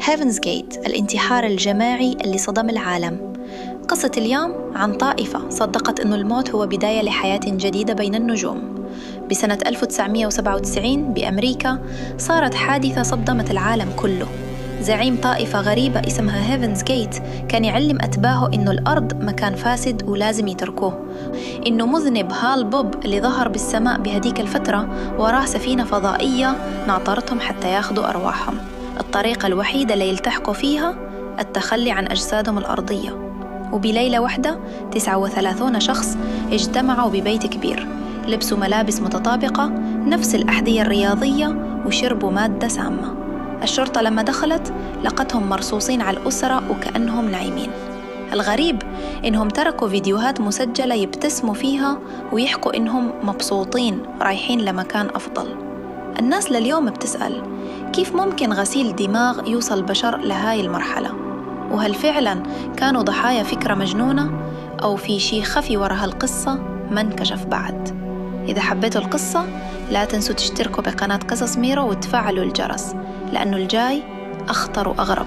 هيفنز جيت، الانتحار الجماعي اللي صدم العالم. قصة اليوم عن طائفة صدقت أنه الموت هو بداية لحياة جديدة بين النجوم. بسنة 1997 بأمريكا صارت حادثة صدمت العالم كله. زعيم طائفة غريبة اسمها هيفنز جيت كان يعلم أتباعه إنه الأرض مكان فاسد ولازم يتركوه، إنه مذنب هال بوب اللي ظهر بالسماء بهديك الفترة وراه سفينة فضائية ناطرتهم حتى ياخدوا أرواحهم. الطريقة الوحيدة اللي يلتحقوا فيها التخلي عن أجسادهم الأرضية. وبليلة واحدة 39 شخص اجتمعوا ببيت كبير، لبسوا ملابس متطابقة نفس الأحذية الرياضية وشربوا مادة سامة. الشرطة لما دخلت لقتهم مرصوصين على الأسرة وكأنهم نايمين. الغريب إنهم تركوا فيديوهات مسجلة يبتسموا فيها ويحكوا إنهم مبسوطين رايحين لمكان أفضل. الناس لليوم بتسأل كيف ممكن غسيل دماغ يوصل البشر لهاي المرحلة؟ وهل فعلاً كانوا ضحايا فكرة مجنونة أو في شيء خفي وراء هالقصة ما انكشف بعد؟ إذا حبيتوا القصة لا تنسوا تشتركوا بقناة قصص ميرو وتفعلوا الجرس، لأنه الجاي أخطر وأغرب.